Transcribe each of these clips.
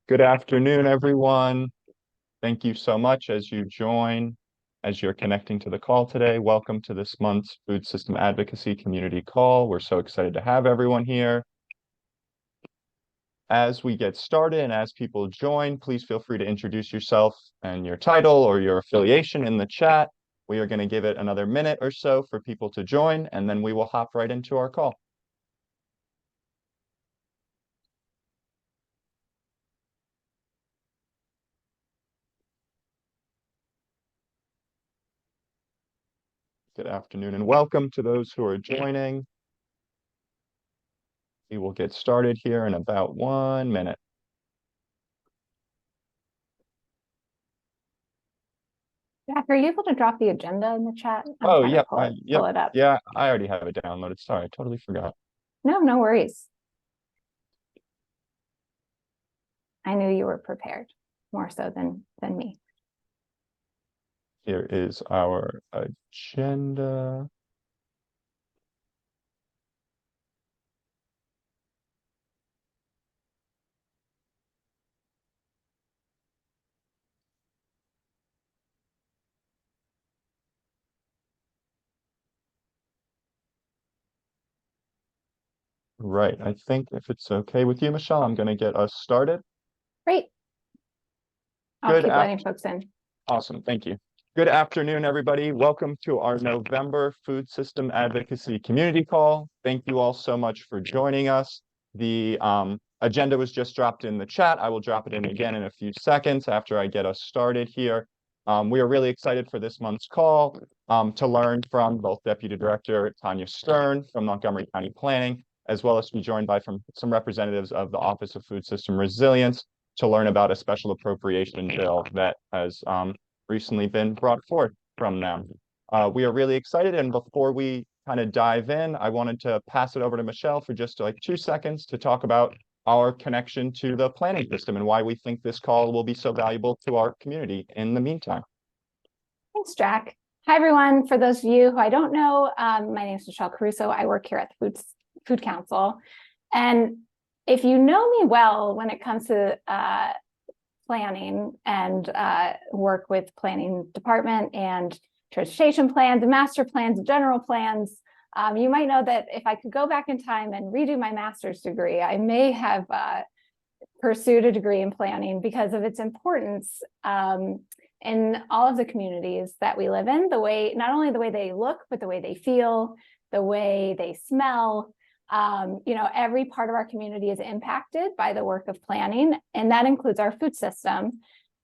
Good afternoon, everyone. Thank you so much as you're connecting to the call today. Welcome to this month's Food System Advocacy Community Call. We're so excited to have everyone here. As we get started and as people join, please feel free to introduce yourself and your title or your affiliation in the chat. We are going to give it another minute or so for people to join, and then we will hop right into our call. Good afternoon and welcome to those who are joining. We will get started here in about 1 minute. Jack, are you able to drop the agenda in the chat? Oh, yeah, pull it up. yeah, I already have it downloaded. Sorry, I totally forgot. No worries. I knew you were prepared, more so than me. Here is our agenda. Right, I think if it's okay with you, Michelle, I'm going to get us started. Great. I'll keep letting folks in. Awesome, thank you. Good afternoon, everybody. Welcome to our November Food System Advocacy Community Call. Thank you all so much for joining us. The agenda was just dropped in the chat. I will drop it in again in a few seconds after I get us started here. We are really excited for this month's call to learn from both Deputy Director Tanya Stern from Montgomery County Planning, as well as to be joined by some representatives of the Office of Food System Resilience to learn about a special appropriation bill that has recently been brought forth from them. We are really excited, and before we kind of dive in, I wanted to pass it over to Michelle for just like 2 seconds to talk about our connection to the planning system and why we think this call will be so valuable to our community in the meantime. Thanks, Jack. Hi, everyone. For those of you who I don't know, my name is Michelle Caruso. I work here at the Food Council. And if you know me well when it comes to planning and work with planning department and transportation plans and master plans, general plans, you might know that if I could go back in time and redo my master's degree, I may have pursued a degree in planning because of its importance in all of the communities that we live in, not only the way they look, but the way they feel, the way they smell. Every part of our community is impacted by the work of planning, and that includes our food system.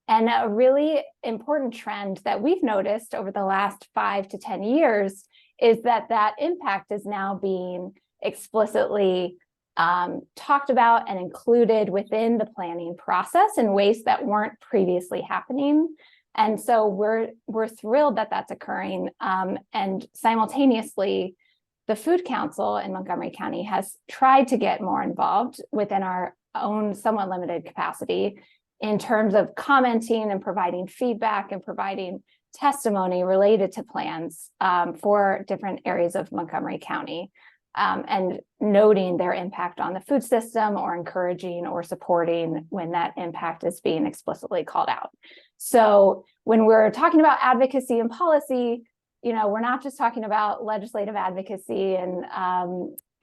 And a really important trend that we've noticed over the last 5 to 10 years is that impact is now being explicitly talked about and included within the planning process in ways that weren't previously happening. And so we're thrilled that that's occurring. And simultaneously, the Food Council in Montgomery County has tried to get more involved within our own somewhat limited capacity in terms of commenting and providing feedback and providing testimony related to plans for different areas of Montgomery County, and noting their impact on the food system or encouraging or supporting when that impact is being explicitly called out. So when we're talking about advocacy and policy, we're not just talking about legislative advocacy and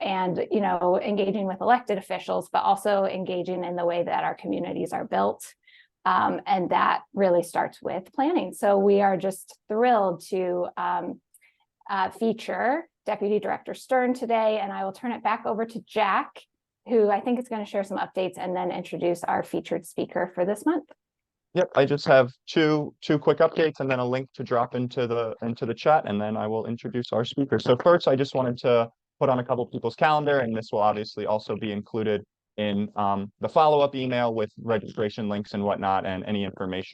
engaging with elected officials, but also engaging in the way that our communities are built. And that really starts with planning. So we are just thrilled to feature Deputy Director Stern today, and I will turn it back over to Jack, who I think is going to share some updates and then introduce our featured speaker for this month. Yep, I just have two quick updates and then a link to drop into the chat, and then I will introduce our speaker. So first, I just wanted to put on a couple people's calendar, and this will obviously also be included in the follow-up email with registration links and whatnot, and any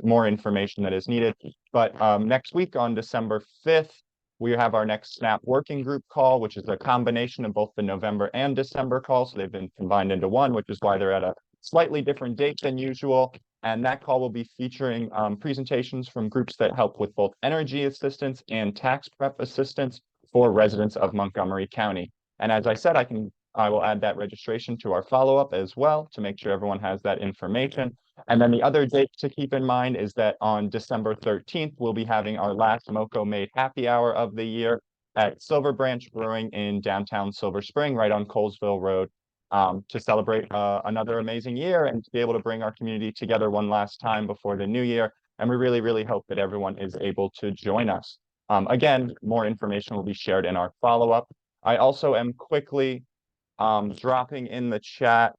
more information that is needed. But next week on December 5th, we have our next SNAP working group call, which is a combination of both the November and December calls. So they've been combined into one, which is why they're at a slightly different date than usual. And that call will be featuring presentations from groups that help with both energy assistance and tax prep assistance for residents of Montgomery County. And as I said, I can I will add that registration to our follow-up as well to make sure everyone has that information. And then the other date to keep in mind is that on December 13th, we'll be having our last Moco Made Happy Hour of the year at Silver Branch Brewing in downtown Silver Spring, right on Colesville Road, to celebrate another amazing year and to be able to bring our community together one last time before the new year. And we really, really hope that everyone is able to join us. Again, more information will be shared in our follow-up. I also am quickly dropping in the chat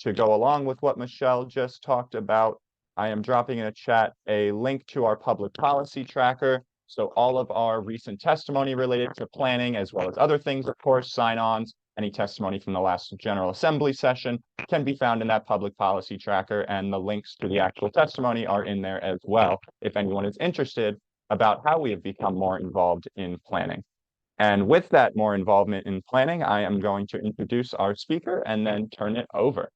to go along with what Michelle just talked about. I am dropping in a chat a link to our public policy tracker. So all of our recent testimony related to planning, as well as other things, of course, sign-ons, any testimony from the last General Assembly session can be found in that public policy tracker, and the links to the actual testimony are in there as well, if anyone is interested about how we have become more involved in planning. And with that more involvement in planning, I am going to introduce our speaker and then turn it over.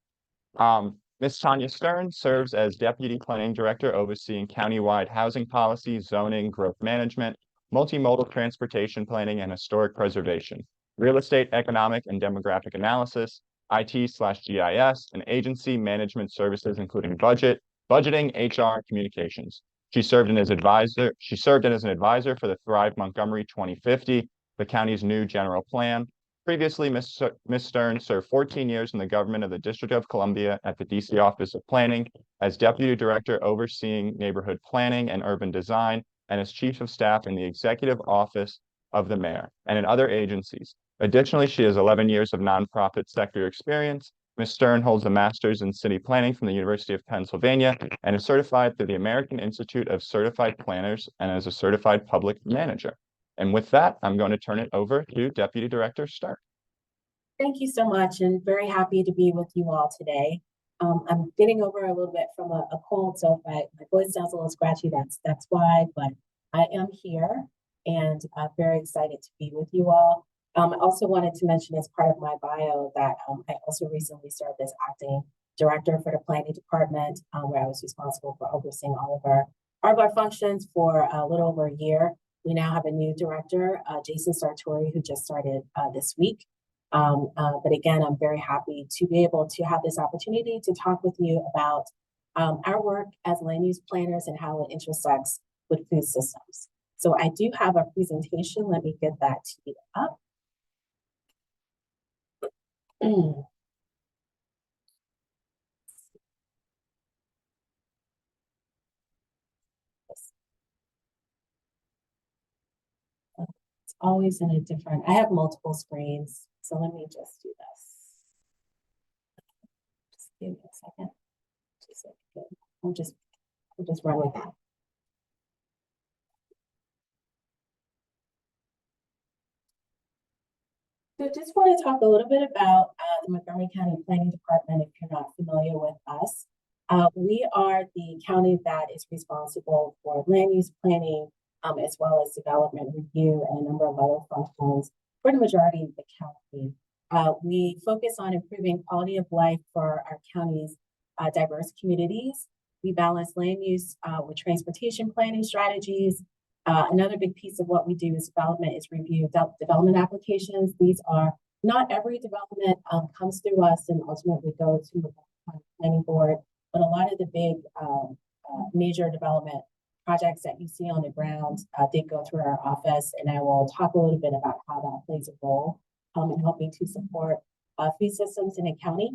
Ms. Tanya Stern serves as Deputy Planning Director overseeing countywide housing policy, zoning, growth management, multimodal transportation planning, and historic preservation, real estate, economic, and demographic analysis, IT/GIS, and agency management services, including budgeting, HR, communications. She served as an advisor for the Thrive Montgomery 2050, the county's new general plan. Previously, Ms. Stern served 14 years in the government of the District of Columbia at the DC Office of Planning as Deputy Director overseeing neighborhood planning and urban design, and as Chief of Staff in the Executive Office of the Mayor and in other agencies. Additionally, she has 11 years of nonprofit sector experience. Ms. Stern holds a master's in city planning from the University of Pennsylvania and is certified through the American Institute of Certified Planners and as a certified public manager. And with that, I'm going to turn it over to Deputy Director Stern. Thank you so much, and very happy to be with you all today. I'm getting over a little bit from a cold, so if my voice sounds a little scratchy, that's why, but I am here and very excited to be with you all. I also wanted to mention as part of my bio that I also recently served as acting director for the planning department, where I was responsible for overseeing all of our functions for a little over a year. We now have a new director, Jason Sartori, who just started this week. But again, I'm very happy to be able to have this opportunity to talk with you about our work as land use planners and how it intersects with food systems. So I do have a presentation. Let me get that teed up. It's always in a different, I have multiple screens, so let me just do this. Just give me a second. We'll just run with that. So just want to talk a little bit about the Montgomery County Planning Department, if you're not familiar with us. We are the county that is responsible for land use planning, as well as development review and a number of other functions for the majority of the county. We focus on improving quality of life for our county's diverse communities. We balance land use with transportation planning strategies. Another big piece of what we do is review development applications. These are not every development comes through us and ultimately go to the planning board, but a lot of the big major development projects that you see on the ground did go through our office, and I will talk a little bit about how that plays a role in helping to support food systems in a county.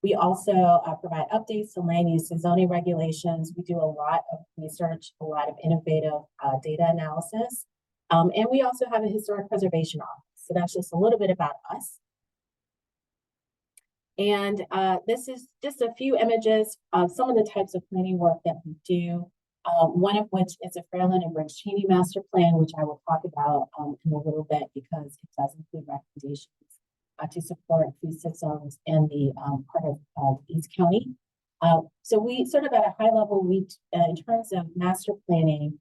We also provide updates to land use and zoning regulations. We do a lot of research, a lot of innovative data analysis. And we also have a historic preservation office. So that's just a little bit about us. And this is just a few images of some of the types of planning work that we do. One of which is a Fairland and Briggs Cheney master plan, which I will talk about in a little bit because it does include recommendations to support food systems in the part of East County. So we sort of at a high level, in terms of master planning,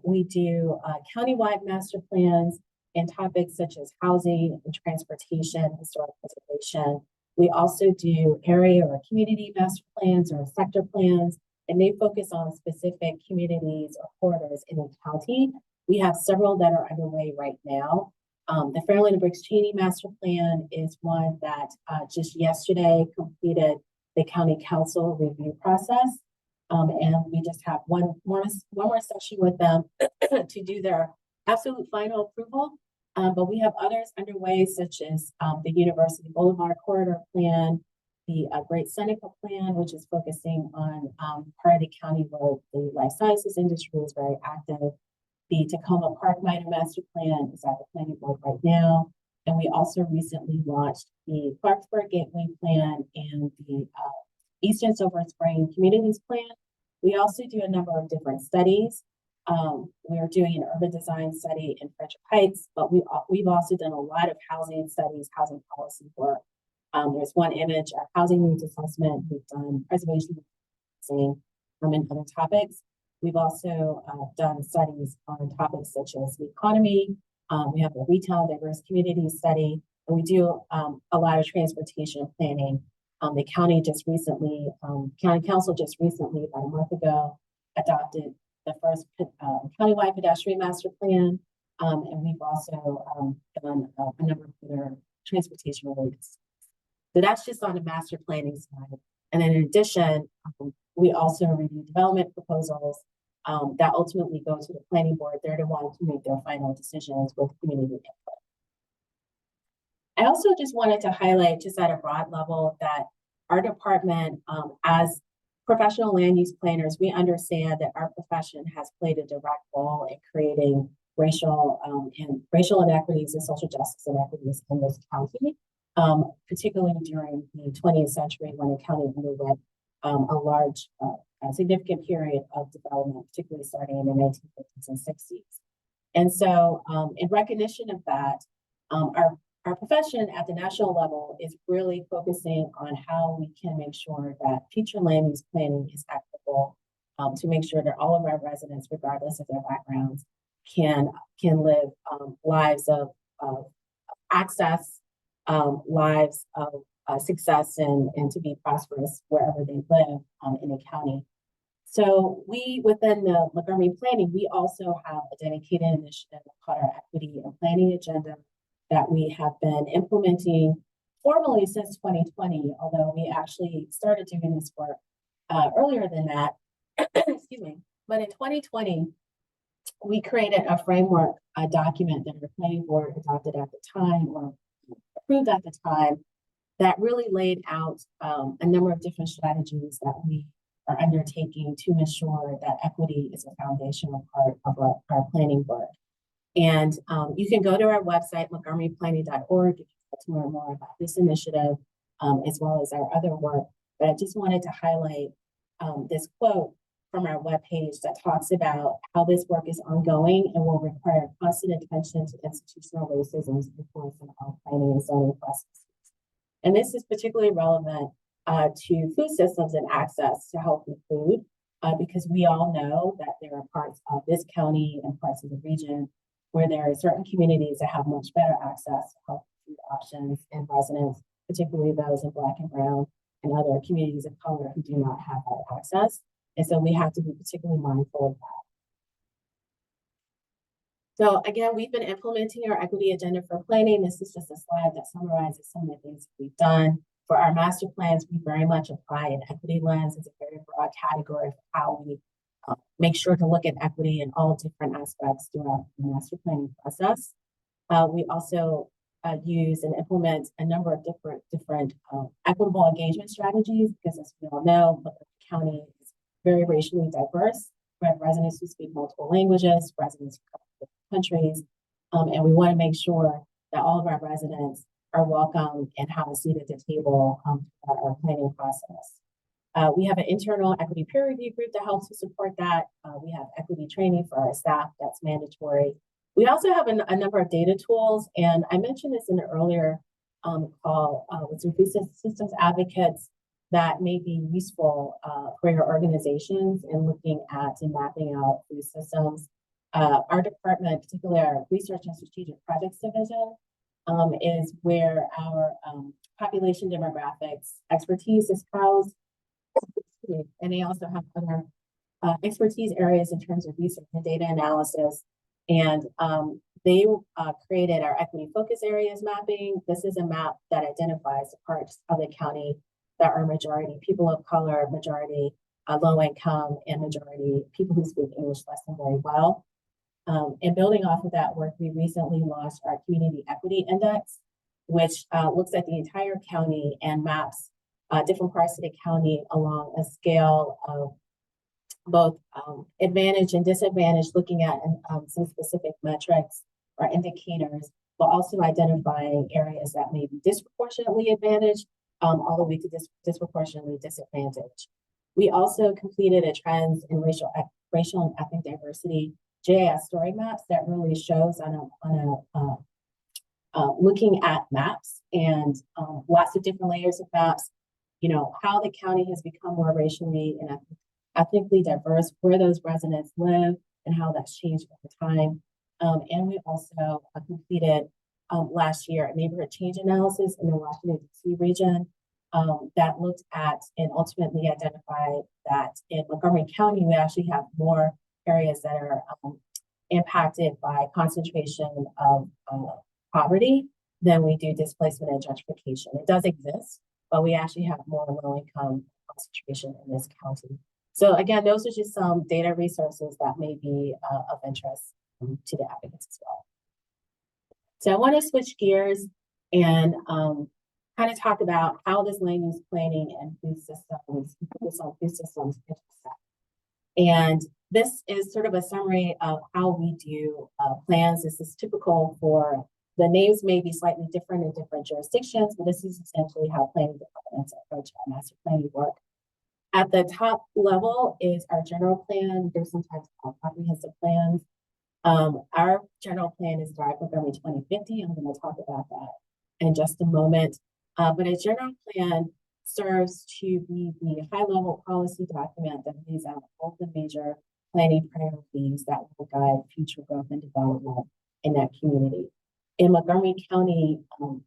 we do countywide master plans and topics such as housing and transportation, historic preservation. We also do area or community master plans or sector plans, and they focus on specific communities or corridors in the county. We have several that are underway right now. The Fairland and Briggs Cheney Master Plan is one that just yesterday completed the County Council review process. And we just have one more session with them to do their absolute final approval. But we have others underway, such as the University Boulevard Corridor Plan, the Great Seneca Plan, which is focusing on part of the county where the life sciences industry is very active. The Tacoma Park Minor Master Plan is at the planning board right now. And we also recently launched the Clarksburg Gateway Plan and the Eastern Silver Spring Communities Plan. We also do a number of different studies. We are doing an urban design study in Frederick Heights, but we've also done a lot of housing studies, housing policy work. There's one image, our housing needs assessment. We've done preservation and other topics. We've also done studies on topics such as the economy. We have a retail diverse community study, and we do a lot of transportation planning. The county just recently, county council just recently, about a month ago, adopted the first countywide pedestrian master plan. And we've also done a number of other transportation related stuff. So that's just on the master planning side. And then in addition, we also review development proposals that ultimately go to the planning board. They're the ones who make their final decisions with community input. I also just wanted to highlight, just at a broad level, that our department, as professional land use planners, we understand that our profession has played a direct role in creating racial inequities and social justice inequities in this county, particularly during the 20th century when the county underwent a significant period of development, particularly starting in the 1950s and 60s. And so in recognition of that, our profession at the national level is really focusing on how we can make sure that future land use planning is equitable, to make sure that all of our residents, regardless of their backgrounds, can live lives of access, lives of success, and to be prosperous wherever they live in the county. So we, within the Montgomery planning, we also have a dedicated initiative called our Equity and Planning Agenda that we have been implementing formally since 2020, although we actually started doing this work earlier than that. Excuse me. But in 2020, we created a framework, a document that our planning board adopted at the time or approved at the time that really laid out a number of different strategies that we are undertaking to ensure that equity is a foundational part of our planning work. And you can go to our website, montgomeryplanning.org, if you want to learn more about this initiative, as well as our other work. But I just wanted to highlight this quote from our webpage that talks about how this work is ongoing and will require constant attention to institutional racism's influence in our planning and zoning processes. And this is particularly relevant to food systems and access to healthy food, because we all know that there are parts of this county and parts of the region where there are certain communities that have much better access to healthy food options, and residents, particularly those in Black and Brown and other communities of color, who do not have that access. And so we have to be particularly mindful of that. So again, we've been implementing our equity agenda for planning. This is just a slide that summarizes some of the things that we've done. For our master plans, we very much apply an equity lens. It's a very broad category for how we make sure to look at equity in all different aspects throughout the master planning process. We also use and implement a number of different equitable engagement strategies, because as we all know, the county is very racially diverse. We have residents who speak multiple languages, residents who come from different countries, and we want to make sure that all of our residents are welcome and have a seat at the table for our planning process. We have an internal equity peer review group that helps to support that. We have equity training for our staff that's mandatory. We also have a number of data tools, and I mentioned this in an earlier call with some food systems advocates that may be useful for your organizations in looking at and mapping out food systems. Our department, particularly our Research and Strategic Projects Division, is where our population demographics expertise is housed. And they also have other expertise areas in terms of research and data analysis. And they created our equity focus areas mapping. This is a map that identifies the parts of the county that are majority people of color, majority low income, and majority people who speak English less than very well. And building off of that work, we recently launched our Community Equity Index, which looks at the entire county and maps different parts of the county along a scale of both advantage and disadvantage, looking at some specific metrics or indicators, but also identifying areas that may be disproportionately advantaged all the way to disproportionately disadvantaged. We also completed a trends in racial and ethnic diversity GIS story maps that really shows looking at maps and lots of different layers of maps, you know, how the county has become more racially and ethnically diverse, where those residents live, and how that's changed over time. And we also completed last year a neighborhood change analysis in the Washington, D.C. region that looked at and ultimately identified that in Montgomery County, we actually have more areas that are impacted by concentration of poverty than we do displacement and gentrification. It does exist, but we actually have more low-income concentration in this county. So again, those are just some data resources that may be of interest to the advocates as well. So I want to switch gears and kind of talk about how this land use planning and food systems, focus on food systems intersect. And this is sort of a summary of how we do plans. This is typical for, the names may be slightly different in different jurisdictions, but this is essentially how planning departments approach our master planning work. At the top level is our general plan. There's sometimes called comprehensive plans. Our general plan is Thrive Montgomery 2050. I'm going to talk about that in just a moment. But a general plan serves to be the high-level policy document that lays out all the major planning priorities that will guide future growth and development in that community. In Montgomery County,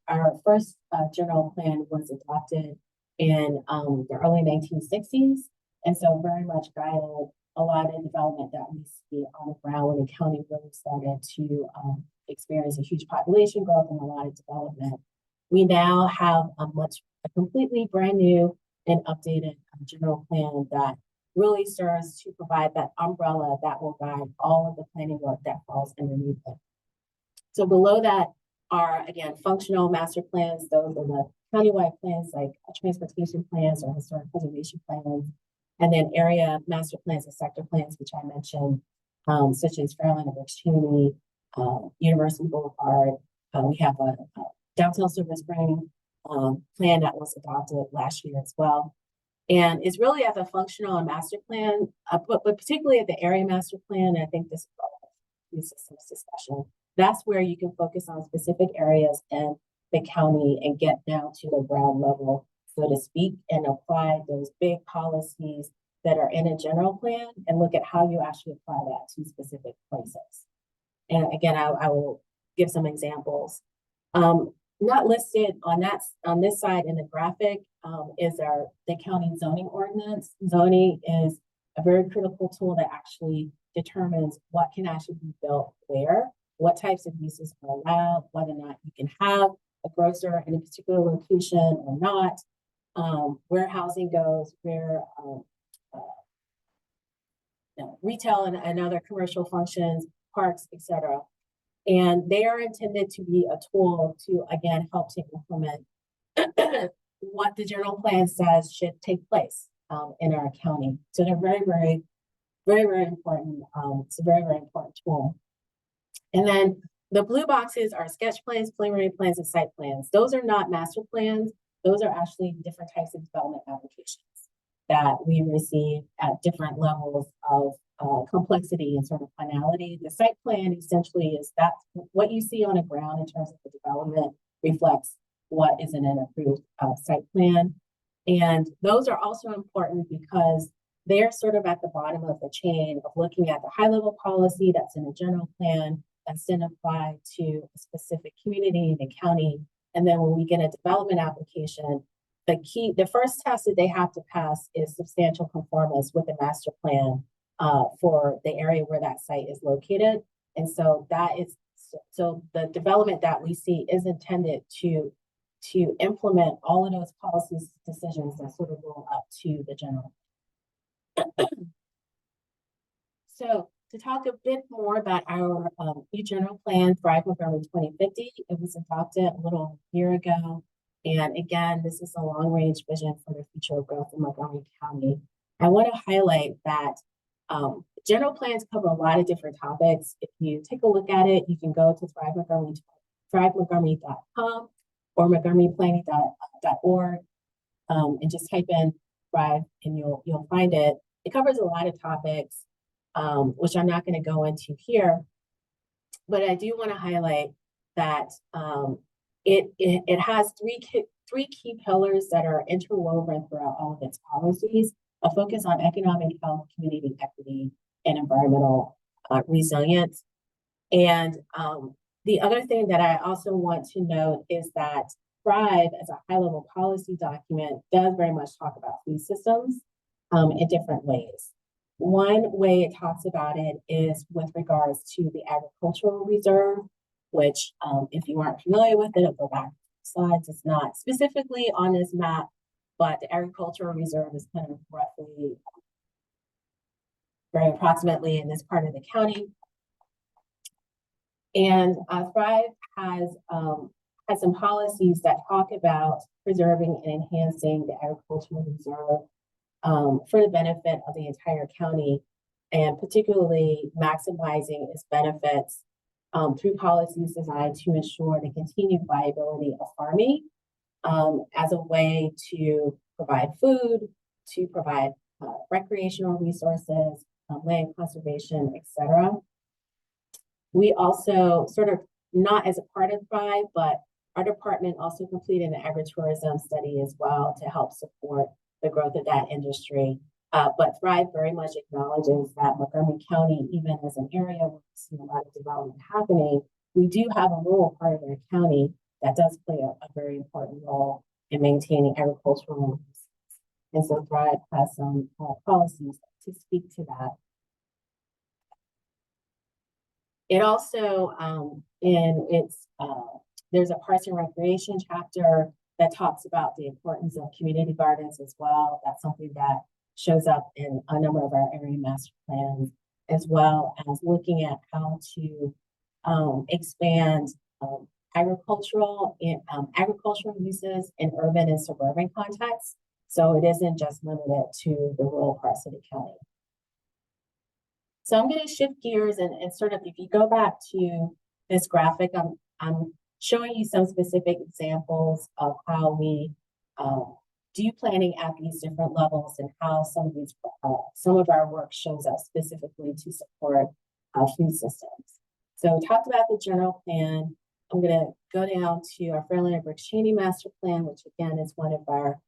our first general plan was adopted in the early 1960s, and so very much guided a lot of development that we see on the ground when the county really started to experience a huge population growth and a lot of development. We now have a completely brand new and updated general plan that really serves to provide that umbrella that will guide all of the planning work that falls underneath it. So below that are, again, functional master plans. Those are the countywide plans like transportation plans or historic preservation plans, and then area master plans and sector plans, which I mentioned, such as Fairland and Berks Cheney, University Boulevard. We have a downtown Silver Spring plan that was adopted last year as well. And it's really at the functional and master plan, but particularly at the area master plan, I think this is a systems discussion. That's where you can focus on specific areas in the county and get down to the ground level, so to speak, and apply those big policies that are in a general plan and look at how you actually apply that to specific places. And again, I will give some examples. Not listed on this side in the graphic is the county zoning ordinance. Zoning is a very critical tool that actually determines what can actually be built where, what types of uses are allowed, whether or not you can have a grocer in a particular location or not, where housing goes, where retail and other commercial functions, parks, etc. And they are intended to be a tool to, again, help to implement what the general plan says should take place in our county. So they're very, very important. It's a very, very important tool. And then the blue boxes are sketch plans, preliminary plans, and site plans. Those are not master plans. Those are actually different types of development applications that we receive at different levels of complexity and sort of finality. The site plan essentially is that what you see on the ground in terms of the development reflects what is in an approved site plan. And those are also important because they're sort of at the bottom of the chain of looking at the high level policy that's in a general plan that's then applied to a specific community, the county. And then when we get a development application, the first test that they have to pass is substantial conformance with the master plan for the area where that site is located. And so that is So the development that we see is intended to implement all of those policies, decisions that sort of roll up to the general. So to talk a bit more about our new general plan, Thrive Montgomery 2050, it was adopted a little year ago. And again, this is a long-range vision for the future of growth in Montgomery County. I want to highlight that general plans cover a lot of different topics. If you take a look at it, you can go to thrivemontgomery.com or montgomeryplanning.org and just type in Thrive and you'll find it. It covers a lot of topics, which I'm not going to go into here, but I do want to highlight that it has three key pillars that are interwoven throughout all of its policies: a focus on economic health, community equity, and environmental resilience. And the other thing that I also want to note is that Thrive, as a high-level policy document, does very much talk about food systems in different ways. One way it talks about it is with regards to the agricultural reserve, which if you aren't familiar with it, I'll go back to the slides. It's not specifically on this map, but the agricultural reserve is kind of roughly, very approximately in this part of the county. And Thrive has some policies that talk about preserving and enhancing the agricultural reserve for the benefit of the entire county, and particularly maximizing its benefits through policies designed to ensure the continued viability of farming as a way to provide food, to provide recreational resources, land conservation, etc. We also, sort of not as a part of Thrive, but our department also completed an agritourism study as well to help support the growth of that industry. But Thrive very much acknowledges that Montgomery County, even as an area where we see a lot of development happening, we do have a rural part of our county that does play a very important role in maintaining agricultural resources. And so Thrive has some policies to speak to that. It also, there's a Parks and Recreation chapter that talks about the importance of community gardens as well. That's something that shows up in a number of our area master plans, as well as looking at how to expand agricultural uses in urban and suburban contexts. So it isn't just limited to the rural parts of the county. So I'm going to shift gears and sort of, if you go back to this graphic, I'm showing you some specific examples of how we do planning at these different levels and how some of our work shows up specifically to support food systems. So we talked about the general plan. I'm going to go down to our Fairland and Brooks Cheney master plan, which again is one of our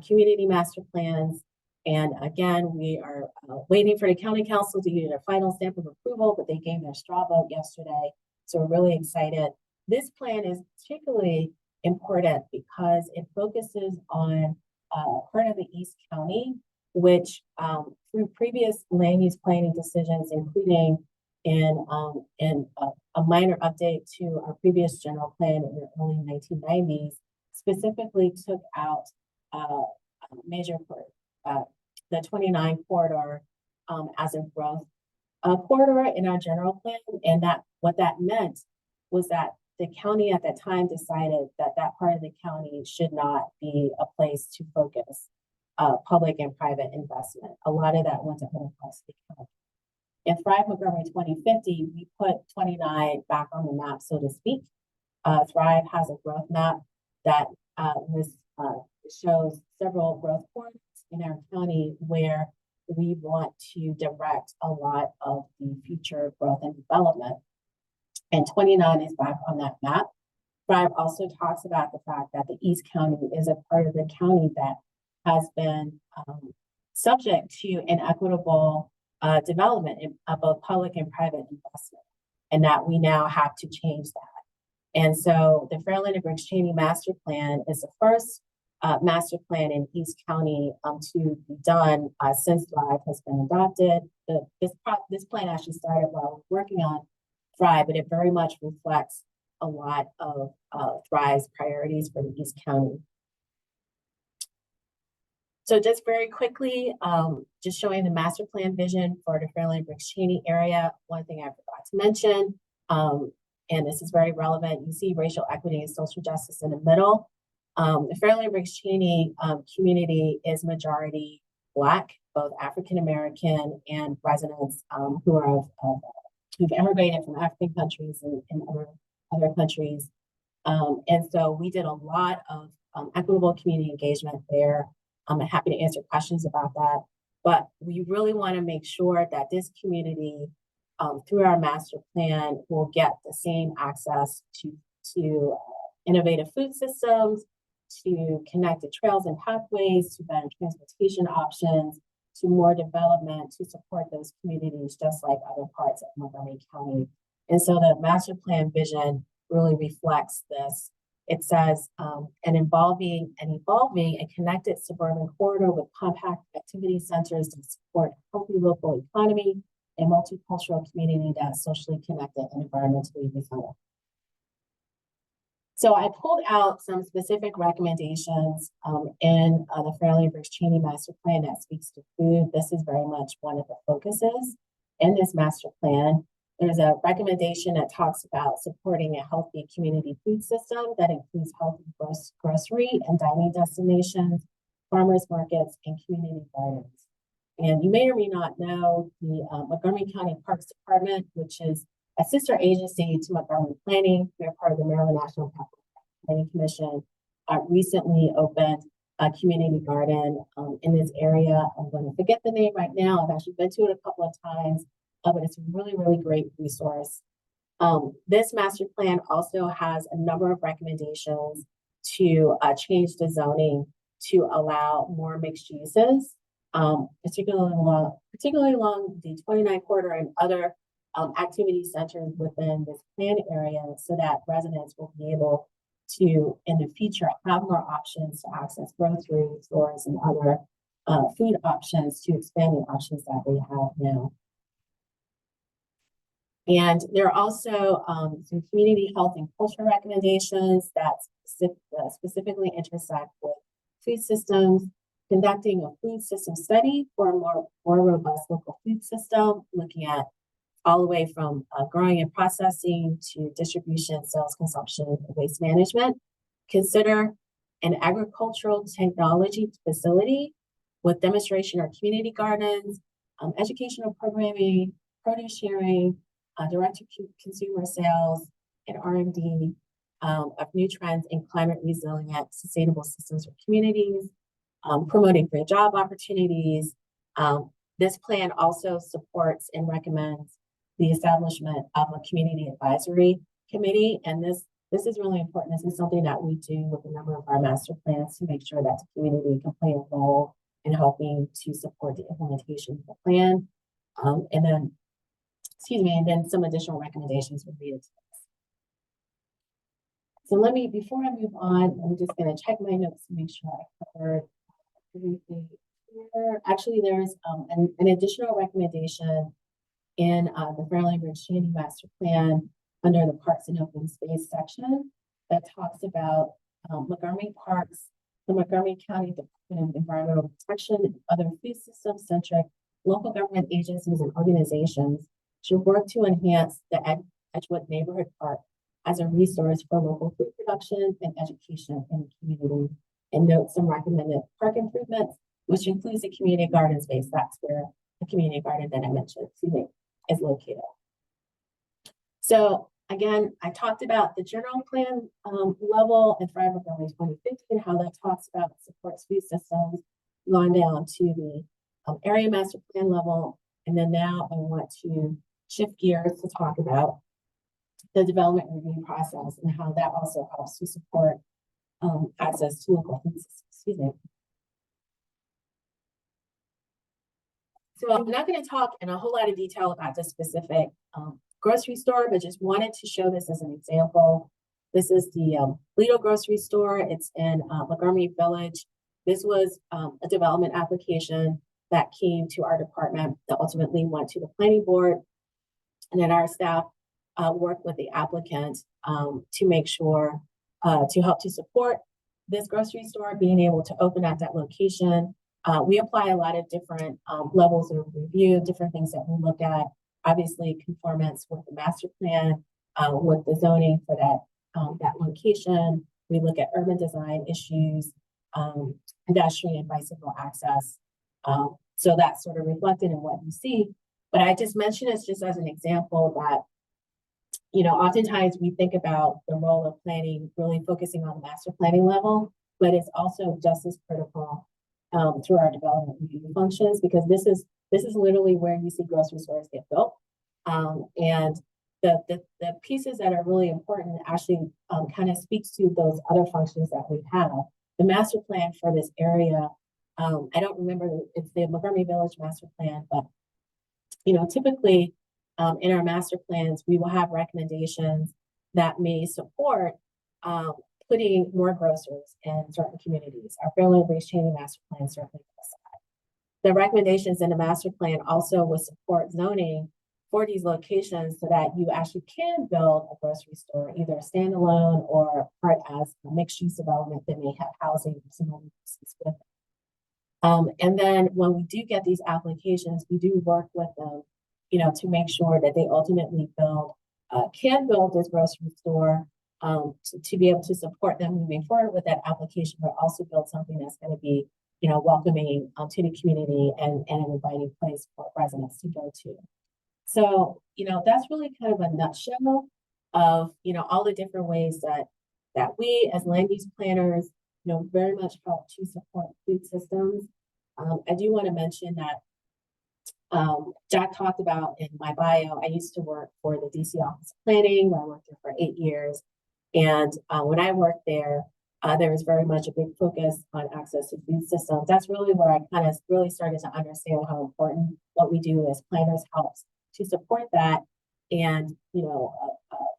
community master plans. And again, we are waiting for the county council to do their final stamp of approval, but they gave their straw vote yesterday. So we're really excited. This plan is particularly important because it focuses on part of the East County, which through previous land use planning decisions, including in a minor update to our previous general plan in the early 1990s, specifically took out major the 29 corridor as a growth corridor in our general plan. And that what that meant was that the county at that time decided that that part of the county should not be a place to focus public and private investment. A lot of that went to other parts of the county. In Thrive Montgomery 2050, we put 29 back on the map, so to speak. Thrive has a growth map that shows several growth corridors in our county where we want to direct a lot of the future growth and development. And 29 is back on that map. Thrive also talks about the fact that the East County is a part of the county that has been subject to inequitable development of both public and private investment, and that we now have to change that. And so the Fairland and Brooks Cheney master plan is the first master plan in East County to be done since Thrive has been adopted. This plan actually started while we were working on Thrive, but it very much reflects a lot of Thrive's priorities for the East County. So just very quickly, just showing the master plan vision for the Fairlane Briggs Cheney area. One thing I forgot to mention, and this is very relevant, you see racial equity and social justice in the middle. The Fairlane Briggs Cheney community is majority Black, both African American and residents who are who've immigrated from African countries and other countries. And so we did a lot of equitable community engagement there. I'm happy to answer questions about that, but we really want to make sure that this community, through our master plan, will get the same access to innovative food systems, to connected trails and pathways, to better transportation options, to more development to support those communities, just like other parts of Montgomery County. And so the master plan vision really reflects this. It says an evolving and connected suburban corridor with compact activity centers to support a healthy local economy and multicultural community that's socially connected and environmentally resilient. So I pulled out some specific recommendations in the Fairlane Briggs Cheney master plan that speaks to food. This is very much one of the focuses in this master plan. There's a recommendation that talks about supporting a healthy community food system that includes healthy grocery and dining destinations, farmers markets, and community gardens. And you may or may not know the Montgomery County Parks Department, which is a sister agency to Montgomery Planning. They're part of the Maryland National Capital Planning Commission. Recently opened a community garden in this area. I'm going to forget the name right now. I've actually been to it a couple of times. But it's a really, really great resource. This master plan also has a number of recommendations to change the zoning to allow more mixed uses, particularly along the 29 corridor and other activity centers within this plan area, so that residents will be able to, in the future, have more options to access grocery stores and other food options to expand the options that they have now. And there are also some community health and culture recommendations that specifically intersect with food systems, conducting a food system study for a more robust local food system, looking at all the way from growing and processing to distribution, sales, consumption, and waste management. Consider an agricultural technology facility with demonstration or community gardens, educational programming, produce sharing, direct-to-consumer sales, and R&D of new trends in climate resilient, sustainable systems for communities, promoting great job opportunities. This plan also supports and recommends the establishment of a community advisory committee, and this is really important. This is something that we do with a number of our master plans to make sure that the community can play a role in helping to support the implementation of the plan. And then some additional recommendations related to this. So before I move on, I'm just going to check my notes to make sure I covered everything here. Actually, there's an additional recommendation in the Fairlane Briggs Cheney Master Plan under the Parks and Open Space section that talks about Montgomery Parks, the Montgomery County Department of Environmental Protection, and other food system-centric local government agencies and organizations should work to enhance the Edgewood Neighborhood Park as a resource for local food production and education in the community, and note some recommended park improvements, which includes a community garden space. That's where the community garden that I mentioned is located. So again, I talked about the general plan level and Thrive Montgomery 2050 and how that talks about supports food systems, going down to the area master plan level. And then now I want to shift gears to talk about the development review process and how that also helps to support access to local food systems. Excuse me. So I'm not going to talk in a whole lot of detail about the specific grocery store, but just wanted to show this as an example. This is the Lido grocery store. It's in Montgomery Village. This was a development application that came to our department that ultimately went to the planning board. And then our staff work with the applicant to make sure to help to support this grocery store being able to open at that location. We apply a lot of different levels of review, different things that we look at. Obviously, conformance with the master plan, with the zoning for that location. We look at urban design issues, pedestrian and bicycle access. So that's sort of reflected in what you see. But I just mentioned it just as an example that, you know, oftentimes we think about the role of planning really focusing on the master planning level, but it's also just as critical through our development review functions, because this is literally where you see grocery stores get built. And the pieces that are really important actually kind of speaks to those other functions that we have. The master plan for this area, I don't remember, it's the Montgomery Village master plan, but you know, typically in our master plans, we will have recommendations that may support putting more grocers in certain communities. Our Fairland Briggs Cheney master plan certainly does that. The recommendations in the master plan also will support zoning for these locations so that you actually can build a grocery store, either standalone or part as a mixed-use development that may have housing or similar uses with it. And then when we do get these applications, we do work with them, you know, to make sure that they ultimately can build this grocery store to be able to support them moving forward with that application, but also build something that's going to be, you know, welcoming to the community and an inviting place for residents to go to. So, you know, that's really kind of a nutshell of, you know, all the different ways that we as land use planners, you know, very much help to support food systems. I do want to mention that Jack talked about in my bio, I used to work for the DC Office of Planning, where I worked there for 8 years. And when I worked there, there was very much a big focus on access to food systems. That's really where I kind of really started to understand how important what we do as planners helps to support that. And, you know,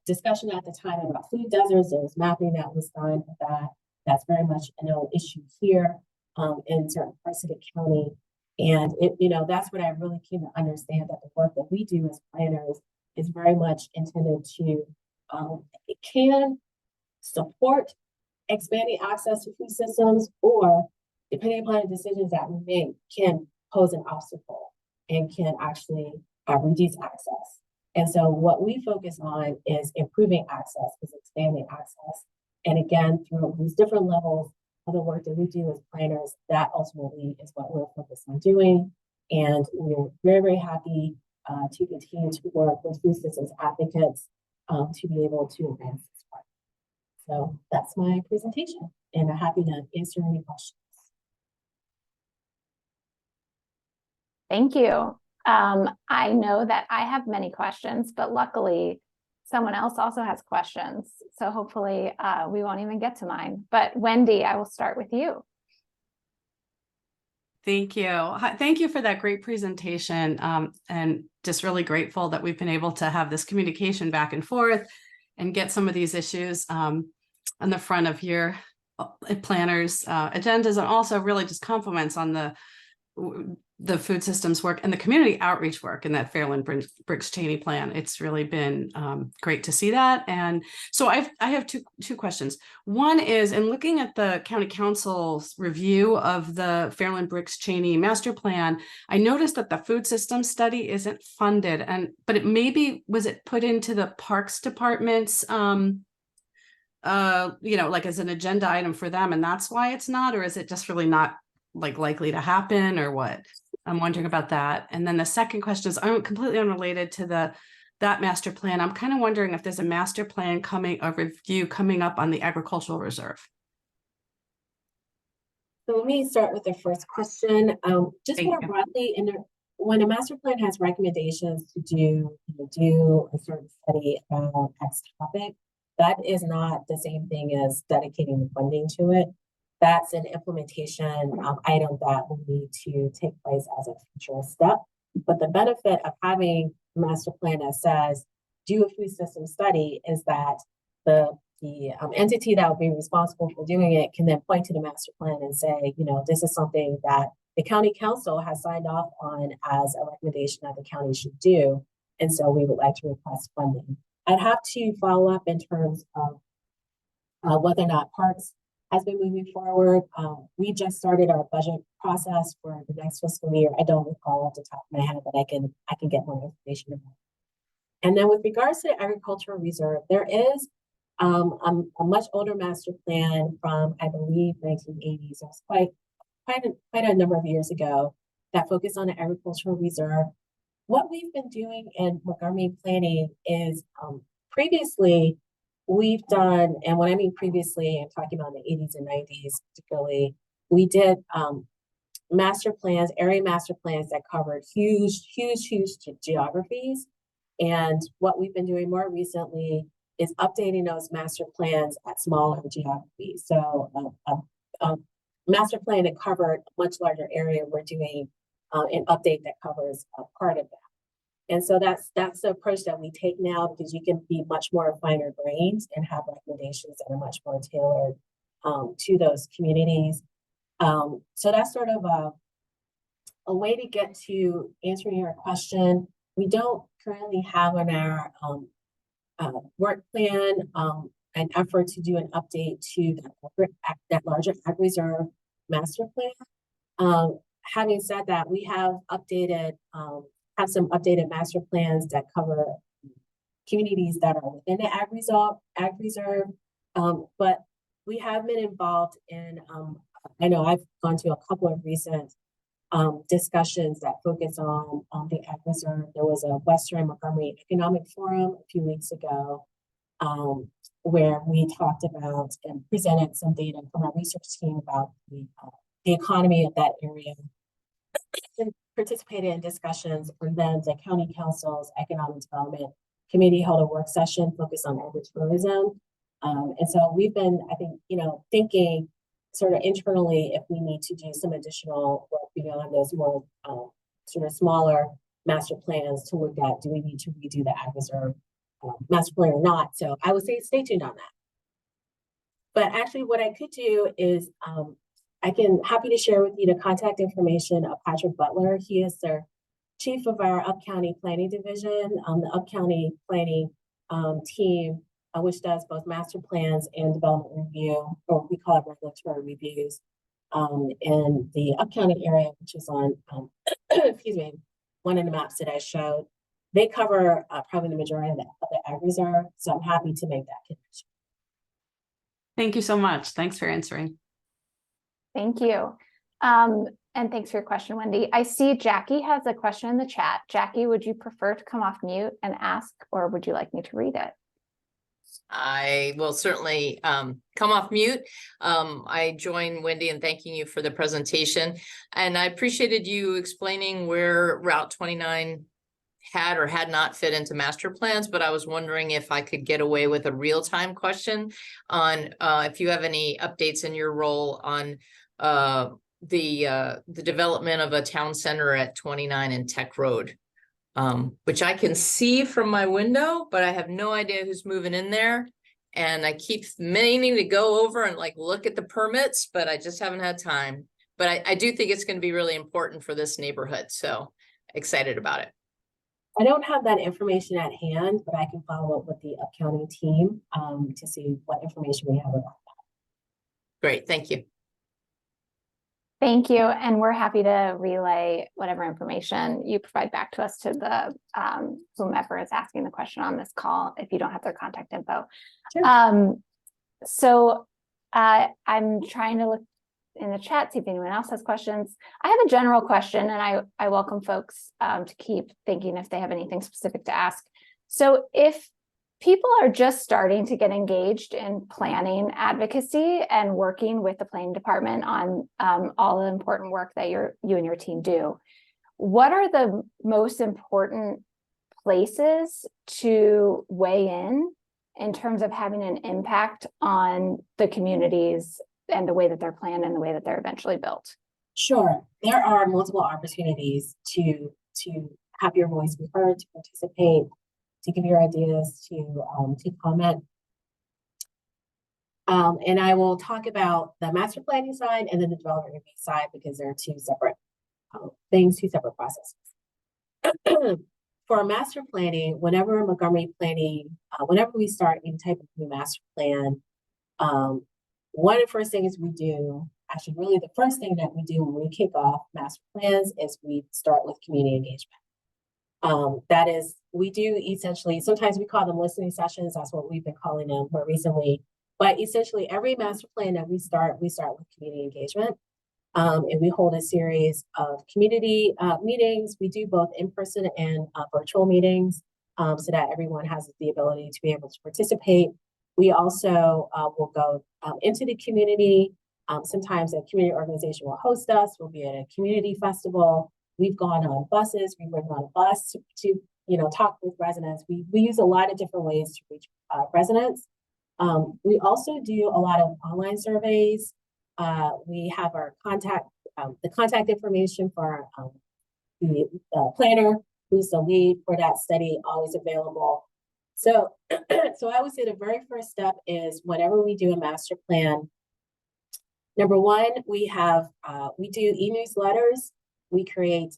discussion at the time about food deserts, there was mapping that was done with that. That's very much a known issue here in certain parts of the county. And it, you know, that's what I really came to understand, that the work that we do as planners is very much intended to, it can support expanding access to food systems, or depending upon the decisions that we make, can pose an obstacle and can actually reduce access. And so what we focus on is improving access, is expanding access. And again, through these different levels of the work that we do as planners, that ultimately is what we're focused on doing. And we're very, very happy to continue to work with food systems advocates to be able to advance this part. So that's my presentation, and I'm happy to answer any questions. Thank you. I know that I have many questions, but luckily someone else also has questions. So hopefully we won't even get to mine. But Wendy, I will start with you. Thank you. Thank you for that great presentation. And just really grateful that we've been able to have this communication back and forth and get some of these issues on the front of your planners' agendas, and also really just compliments on the food systems work and the community outreach work in that Fairland Briggs Cheney plan. It's really been great to see that. And so I have two questions. One is, in looking at the county council's review of the Fairland Briggs Cheney master plan, I noticed that the food system study isn't funded, but it maybe, was it put into the Parks Department's you know, like as an agenda item for them, and that's why it's not, or is it just really not like likely to happen, or what? I'm wondering about that. And then the second question is completely unrelated to that master plan. I'm kind of wondering if there's a master plan a review coming up on the agricultural reserve. So let me start with the first question. Just Thank more you. broadly, when a master plan has recommendations to do a certain study about X topic, that is not the same thing as dedicating the funding to it. That's an implementation item that will need to take place as a future step. But the benefit of having a master plan that says, do a food system study, is that the entity that will be responsible for doing it can then point to the master plan and say, you know, this is something that the county council has signed off on as a recommendation that the county should do. And so we would like to request funding. I'd have to follow up in terms of whether or not parks has been moving forward. We just started our budget process for the next fiscal year. I don't recall off the top of my head, but I can get more information about it. And then with regards to the agricultural reserve, there is a much older master plan from, I believe, 1980s. It was quite a number of years ago that focused on the agricultural reserve. What we've been doing in Montgomery planning is previously we've done, and when I mean previously, I'm talking about the 80s and 90s particularly, we did master plans, area master plans that covered huge geographies. And what we've been doing more recently is updating those master plans at smaller geographies. So a master plan that covered a much larger area, we're doing an update that covers a part of that. And so that's the approach that we take now, because you can be much more finer grained and have recommendations that are much more tailored to those communities. So that's sort of a way to get to answering your question. We don't currently have on our work plan an effort to do an update to that larger ag reserve master plan. Having said that, we have updated some updated master plans that cover communities that are within the ag reserve. But we have been involved in, I know I've gone to a couple of recent discussions that focus on the ag reserve. There was a Western Montgomery Economic Forum a few weeks ago where we talked about and presented some data from our research team about the economy of that area, and participated in discussions. And then the County Council's Economic Development Committee held a work session focused on agritourism. And so we've been, I think, thinking sort of internally if we need to do some additional work beyond those more sort of smaller master plans to look at, do we need to redo the ag reserve master plan or not? So I would say stay tuned on that. But actually what I could do is happy to share with you the contact information of Patrick Butler. He is the chief of our Up-County Planning Division, the Up-County Planning team, which does both master plans and development review, or we call it regulatory reviews, in the Up-County area, which is on, excuse me, one of the maps that I showed. They cover probably the majority of the ag reserve, so I'm happy to make that connection. Thank you so much. Thanks for answering. Thank you. And thanks for your question, Wendy. I see Jackie has a question in the chat. Jackie, would you prefer to come off mute and ask, or would you like me to read it? I will certainly come off mute. I join Wendy in thanking you for the presentation, and I appreciated you explaining where Route 29 had or had not fit into master plans, but I was wondering if I could get away with a real-time question on if you have any updates in your role on the development of a town center at 29 and Tech Road, which I can see from my window, but I have no idea who's moving in there. And I keep meaning to go over and look at the permits, but I just haven't had time. But I do think it's going to be really important for this neighborhood. So excited about it. I don't have that information at hand, but I can follow up with the Up-County team to see what information we have about that. Great, thank you. Thank you. And we're happy to relay whatever information you provide back to us to the whomever is asking the question on this call if you don't have their contact info. Sure. So I'm trying to look in the chat, see if anyone else has questions. I have a general question, and I welcome folks to keep thinking if they have anything specific to ask. So if people are just starting to get engaged in planning advocacy and working with the planning department on all the important work that you and your team do, what are the most important places to weigh in terms of having an impact on the communities and the way that they're planned and the way that they're eventually built? Sure. There are multiple opportunities to have your voice be heard, to participate, to give your ideas, to comment. And I will talk about the master planning side and then the development review side, because they're two separate things, two separate processes. for master planning, whenever Montgomery planning, whenever we start any type of new master plan, one of the first things we do, actually really the first thing that we do when we kick off master plans is we start with community engagement. That is, we do essentially, sometimes we call them listening sessions, that's what we've been calling them more recently, but essentially every master plan that we start with community engagement. And we hold a series of community meetings. We do both in-person and virtual meetings so that everyone has the ability to be able to participate. We also will go into the community. Sometimes a community organization will host us. We'll be at a community festival. We've gone on buses. We bring on a bus to talk with residents. We use a lot of different ways to reach residents. We also do a lot of online surveys. We have our the contact information for the planner, who's the lead for that study, always available. So, so I would say the very first step is whenever we do a master plan, number one, we do e-newsletters. We create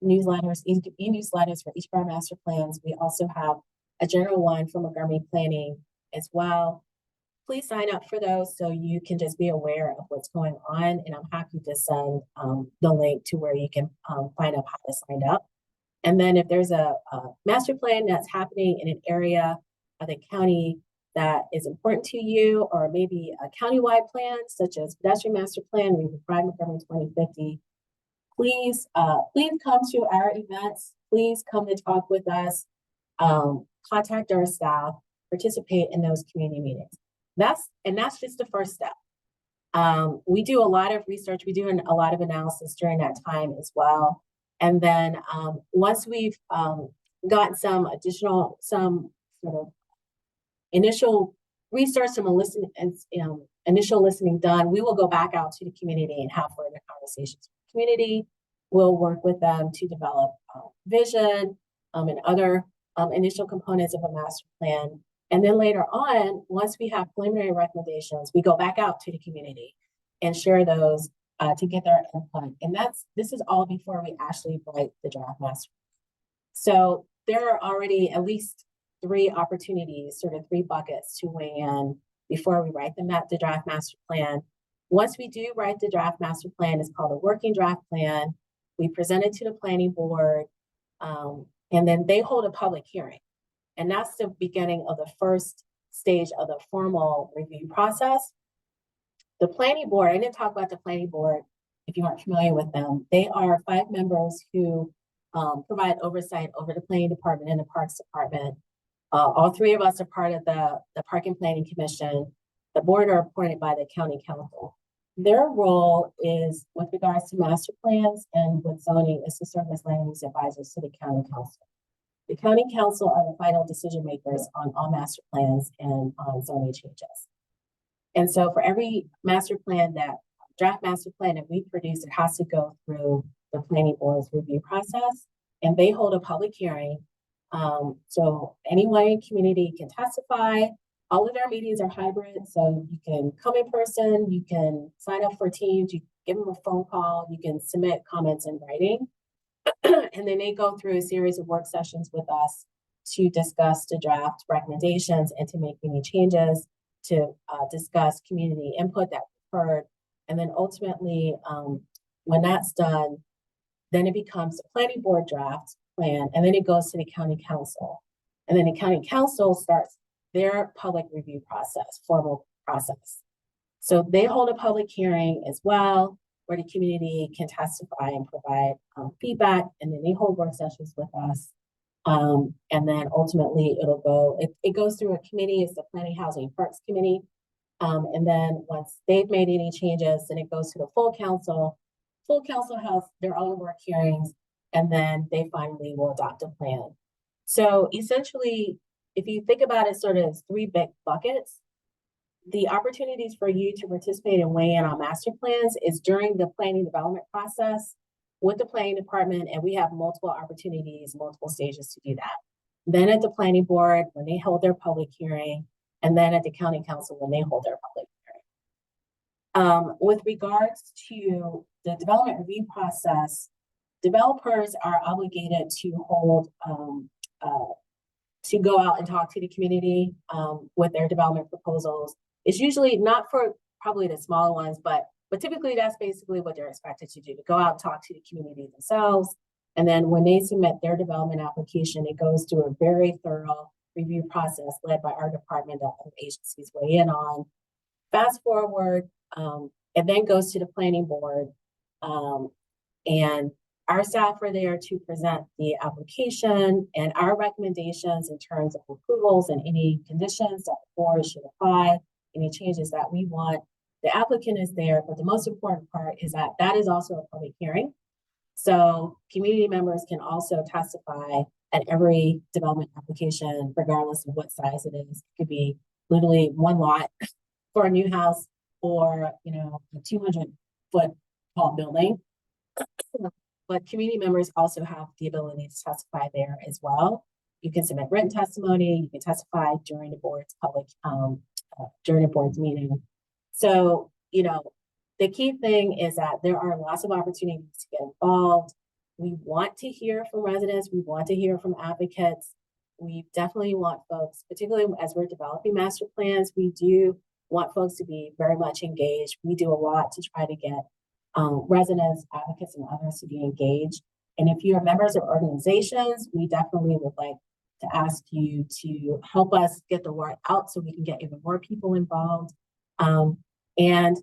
newsletters, e-newsletters for each of our master plans. We also have a general one for Montgomery planning as well. Please sign up for those so you can just be aware of what's going on. And I'm happy to send the link to where you can find out how to sign up. And then if there's a master plan that's happening in an area of the county that is important to you, or maybe a countywide plan, such as pedestrian master plan, we provide Montgomery 2050, please come to our events. Please come to talk with us, contact our staff, participate in those community meetings. That's just the first step. We do a lot of research. We do a lot of analysis during that time as well. And then once we've gotten some sort of initial research, initial listening done, we will go back out to the community and have further conversations with the community. We'll work with them to develop vision and other initial components of a master plan. And then later on, once we have preliminary recommendations, we go back out to the community and share those to get their input. And this is all before we actually write the draft master. So there are already at least 3 opportunities, sort of 3 buckets to weigh in before we write the draft master plan. Once we do write the draft master plan, it's called a working draft plan. We present it to the planning board, and then they hold a public hearing. And that's the beginning of the first stage of the formal review process. The planning board, I didn't talk about the planning board if you aren't familiar with them. They are 5 members who provide oversight over the planning department and the parks department. All 3 of us are part of the Park and Planning Commission. The board are appointed by the county council. Their role is, with regards to master plans and with zoning, is to serve as land use advisors to the county council. The county council are the final decision makers on all master plans and on zoning changes. And so for every master plan, draft master plan that we produce, it has to go through the planning board's review process, and they hold a public hearing. So anyone in community can testify. All of their meetings are hybrid, so you can come in person, you can sign up for Teams, you give them a phone call, you can submit comments in writing. And then they go through a series of work sessions with us to discuss the draft recommendations and to make any changes, to discuss community input that we've heard. And then ultimately, when that's done, then it becomes a planning board draft plan, and then it goes to the county council. And then the county council starts their public review process, formal process. So they hold a public hearing as well, where the community can testify and provide feedback, and then they hold work sessions with us. And then ultimately it goes through a committee, it's the Planning, Housing, and Parks Committee. And then once they've made any changes, then it goes to the full council. Full council has their own work hearings, and then they finally will adopt a plan. So essentially, if you think about it sort of as 3 big buckets, the opportunities for you to participate and weigh in on master plans is during the planning development process with the planning department, and we have multiple opportunities, multiple stages to do that. Then at the planning board, when they hold their public hearing, and then at the county council when they hold their public hearing. With regards to the development review process, developers are obligated to hold to go out and talk to the community with their development proposals. It's usually not for probably the smaller ones, but typically that's basically what they're expected to do, to go out and talk to the community themselves. And then when they submit their development application, it goes through a very thorough review process led by our department that other agencies weigh in on. Fast forward, it then goes to the planning board, and our staff are there to present the application and our recommendations in terms of approvals and any conditions that the board should apply, any changes that we want. The applicant is there, but the most important part is that that is also a public hearing. So community members can also testify at every development application, regardless of what size it is. It could be literally one lot for a new house, or a 200-foot tall building. But community members also have the ability to testify there as well. You can submit written testimony. You can testify during the board's during the board's meeting. So, the key thing is that there are lots of opportunities to get involved. We want to hear from residents. We want to hear from advocates. We definitely want folks, particularly as we're developing master plans, we do want folks to be very much engaged. We do a lot to try to get residents, advocates, and others to be engaged. And if you're members of organizations, we definitely would like to ask you to help us get the word out so we can get even more people involved. And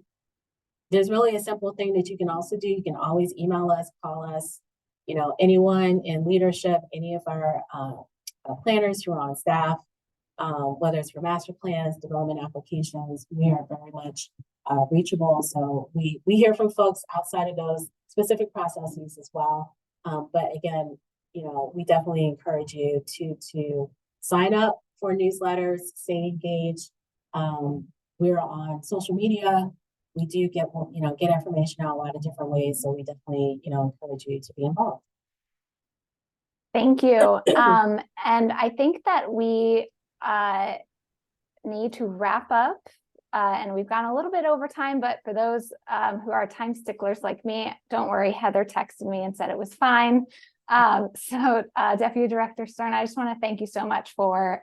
there's really a simple thing that you can also do. You can always email us, call us, anyone in leadership, any of our planners who are on staff, whether it's for master plans, development applications, we are very much reachable. So we hear from folks outside of those specific processes as well. But again, we definitely encourage you to sign up for newsletters, stay engaged. We're on social media. We do get information out a lot of different ways. So we definitely, encourage you to be involved. Thank you. And I think that we need to wrap up. And we've gone a little bit over time, but for those who are time sticklers like me, don't worry, Heather texted me and said it was fine. So Deputy Director Stern, I just want to thank you so much for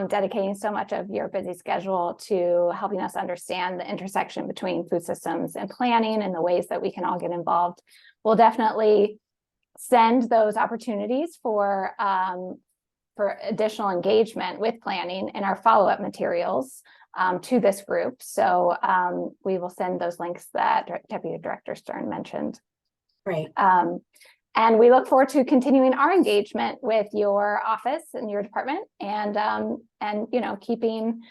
dedicating so much of your busy schedule to helping us understand the intersection between food systems and planning and the ways that we can all get involved. We'll definitely send those opportunities for additional engagement with planning in our follow-up materials to this group. So we will send those links that Deputy Director Stern mentioned. Great. And we look forward to continuing our engagement with your office and your department, and keeping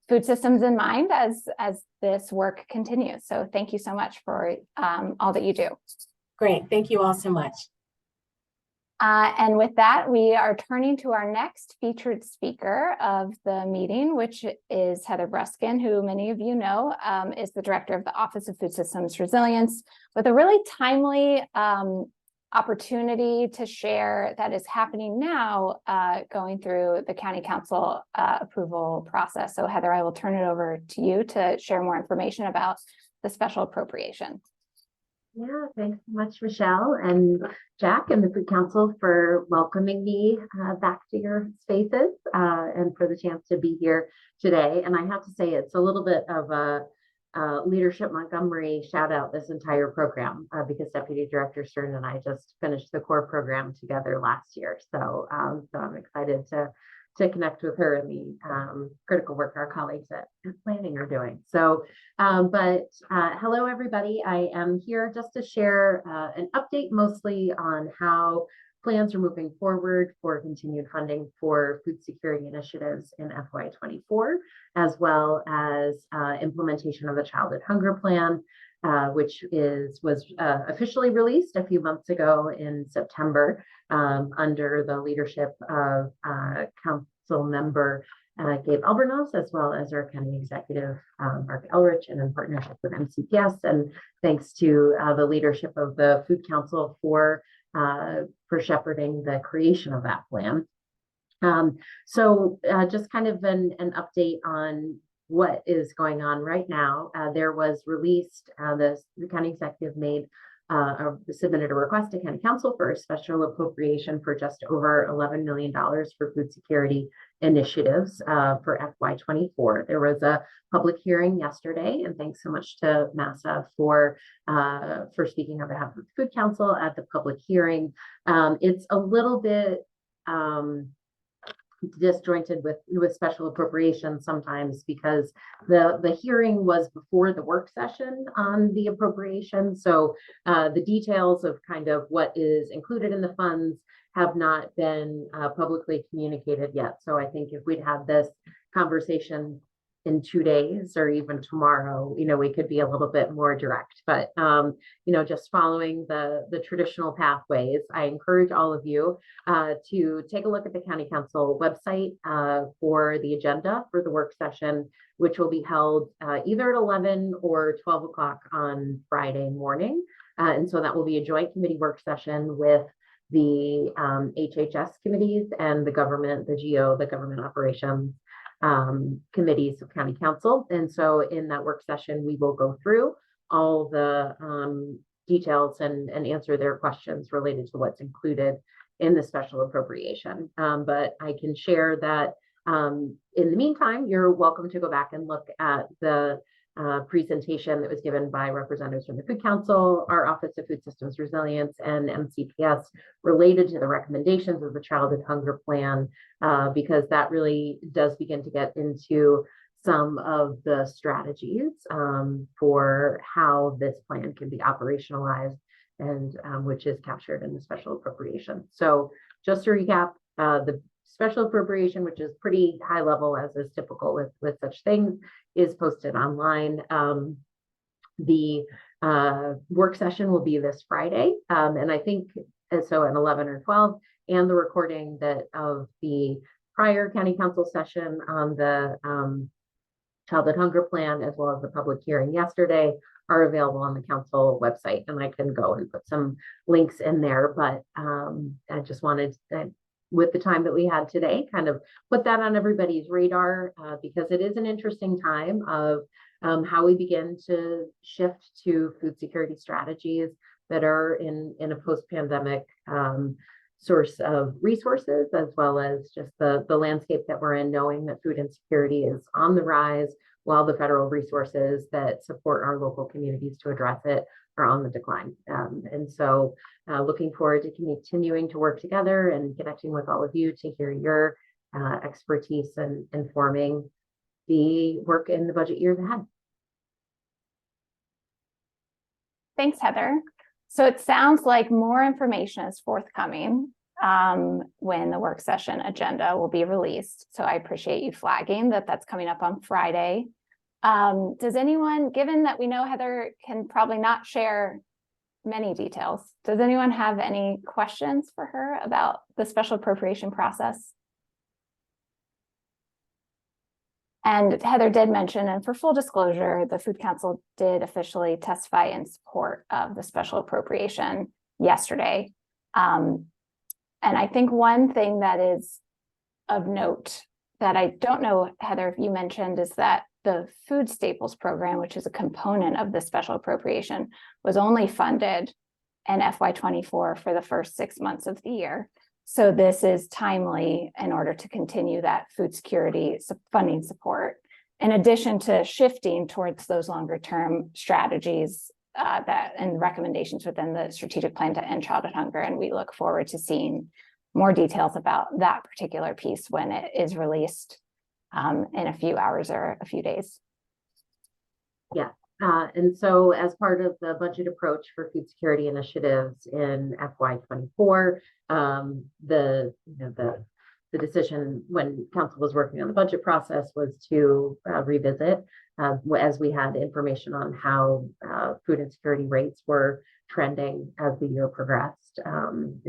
food systems in mind as this work continues. So thank you so much for all that you do. Great. Thank you all so much. And with that, we are turning to our next featured speaker of the meeting, which is Heather Bruskin, who many of you know is the Director of the Office of Food Systems Resilience, with a really timely opportunity to share that is happening now, going through the County Council approval process. So Heather, I will turn it over to you to share more information about the special appropriation. Yeah, thanks so much, Michelle and Jack and the Food Council for welcoming me back to your spaces and for the chance to be here today. And I have to say, it's a little bit of a Leadership Montgomery shout out this entire program because Deputy Director Stern and I just finished the core program together last year. So, so I'm excited to connect with her and the critical work our colleagues at planning are doing. So, hello everybody. I am here just to share an update mostly on how plans are moving forward for continued funding for food security initiatives in FY24, as well as implementation of the Childhood Hunger Plan, which was officially released a few months ago in September under the leadership of Council Member Gabe Albornoz, as well as our County Executive Mark Elrich, and in partnership with MCPS, and thanks to the leadership of the Food Council for shepherding the creation of that plan. So just kind of an update on what is going on right now. There was released, the county executive made submitted a request to County Council for a special appropriation for just over $11 million for food security initiatives for FY24. There was a public hearing yesterday, and thanks so much to MASSA for speaking on behalf of the Food Council at the public hearing. It's a little bit disjointed with special appropriations sometimes because the hearing was before the work session on the appropriation. So the details of kind of what is included in the funds have not been publicly communicated yet. So I think if we'd had this conversation in 2 days or even tomorrow, we could be a little bit more direct, but just following the traditional pathways, I encourage all of you to take a look at the County Council website for the agenda for the work session, which will be held either at 11 or 12 o'clock on Friday morning. And so that will be a joint committee work session with the HHS committees and the government operations committees of County Council. And so in that work session, we will go through all the details and answer their questions related to what's included in the special appropriation. But I can share that in the meantime, you're welcome to go back and look at the presentation that was given by representatives from the Food Council, our Office of Food Systems Resilience, and MCPS related to the recommendations of the Childhood Hunger Plan, because that really does begin to get into some of the strategies for how this plan can be operationalized, and which is captured in the special appropriation. So just to recap, the special appropriation, which is pretty high level as is typical with such things, is posted online. The work session will be this Friday, and I think so at 11 or 12, and the recording of the prior County Council session on the Childhood Hunger Plan, as well as the public hearing yesterday, are available on the council website, and I can go and put some links in there, but I just wanted to, with the time that we had today, kind of put that on everybody's radar, because it is an interesting time of how we begin to shift to food security strategies that are in a post-pandemic source of resources, as well as just the landscape that we're in, knowing that food insecurity is on the rise, while the federal resources that support our local communities to address it are on the decline. And so looking forward to continuing to work together and connecting with all of you to hear your expertise and informing the work in the budget years ahead. Thanks, Heather. So it sounds like more information is forthcoming when the work session agenda will be released. So I appreciate you flagging that that's coming up on Friday. Does anyone, given that we know Heather can probably not share many details, does anyone have any questions for her about the special appropriation process? And Heather did mention, and for full disclosure, the Food Council did officially testify in support of the special appropriation yesterday. And I think one thing that is of note that I don't know, Heather, if you mentioned, is that the food staples program, which is a component of the special appropriation, was only funded in FY24 for the first 6 months of the year. So this is timely in order to continue that food security funding support, in addition to shifting towards those longer term strategies and recommendations within the strategic plan to end childhood hunger. And we look forward to seeing more details about that particular piece when it is released in a few hours or a few days. Yeah. And so as part of the budget approach for food security initiatives in FY24, the decision when council was working on the budget process was to revisit as we had information on how food insecurity rates were trending as the year progressed,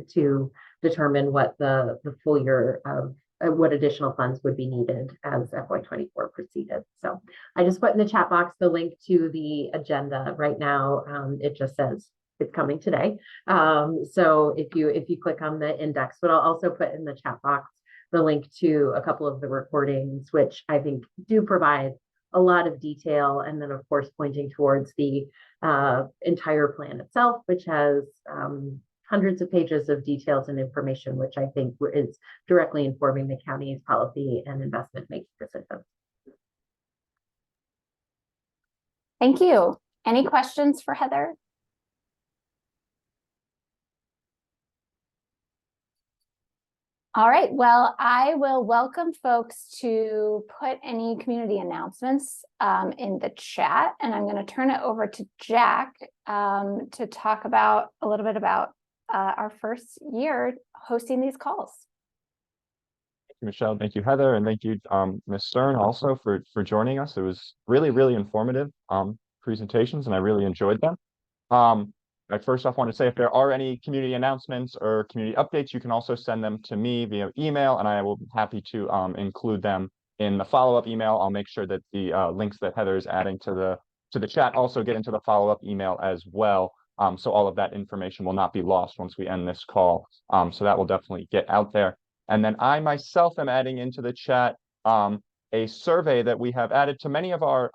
to determine what the full year of what additional funds would be needed as FY24 proceeded. So I just put in the chat box the link to the agenda right now. It just says it's coming today. So if you click on the index, but I'll also put in the chat box the link to a couple of the recordings, which I think do provide a lot of detail. And then, of course, pointing towards the entire plan itself, which has hundreds of pages of details and information, which I think is directly informing the county's policy and investment making decisions. Thank you. Any questions for Heather? All right, well, I will welcome folks to put any community announcements in the chat, and I'm going to turn it over to Jack to talk about a little bit about our first year hosting these calls. Thank you, Michelle. Thank you, Heather, and thank you, Ms. Stern, also for joining us. It was really, really informative presentations, and I really enjoyed them. I first off want to say if there are any community announcements or community updates, you can also send them to me via email, and I will be happy to include them in the follow-up email. I'll make sure that the links that Heather is adding to the chat also get into the follow-up email as well. So all of that information will not be lost once we end this call. So that will definitely get out there. And then I myself am adding into the chat a survey that we have added to many of our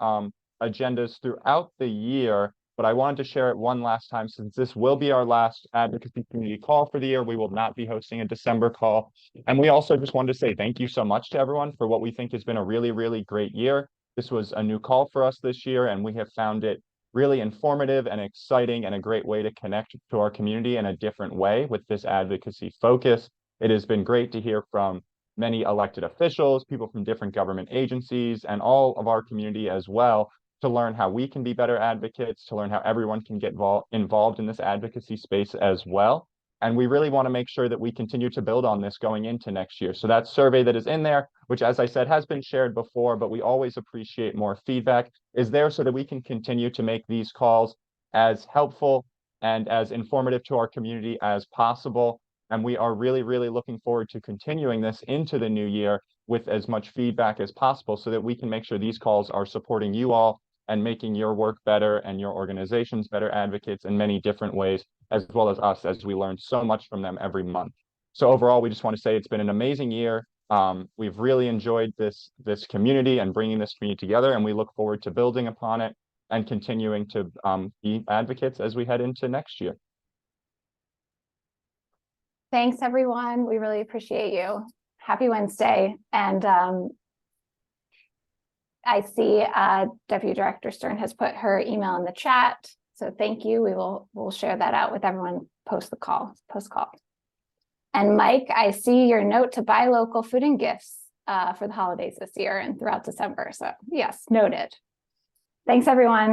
agendas throughout the year, but I wanted to share it one last time since this will be our last advocacy community call for the year. We will not be hosting a December call. And we also just wanted to say thank you so much to everyone for what we think has been a really, really great year. This was a new call for us this year, and we have found it really informative and exciting and a great way to connect to our community in a different way with this advocacy focus. It has been great to hear from many elected officials, people from different government agencies, and all of our community as well, to learn how we can be better advocates, to learn how everyone can get involved in this advocacy space as well. And we really want to make sure that we continue to build on this going into next year. So that survey that is in there, which, as I said, has been shared before, but we always appreciate more feedback, is there so that we can continue to make these calls as helpful and as informative to our community as possible. And we are really, really looking forward to continuing this into the new year with as much feedback as possible so that we can make sure these calls are supporting you all and making your work better and your organizations better advocates in many different ways, as well as us, as we learn so much from them every month. So overall, we just want to say it's been an amazing year. We've really enjoyed this community and bringing this community together, and we look forward to building upon it and continuing to be advocates as we head into next year. Thanks, everyone. We really appreciate you. Happy Wednesday. And I see Deputy Director Stern has put her email in the chat. So thank you. We'll share that out with everyone post call. And Mike, I see your note to buy local food and gifts for the holidays this year and throughout December. So yes, noted. Thanks, everyone.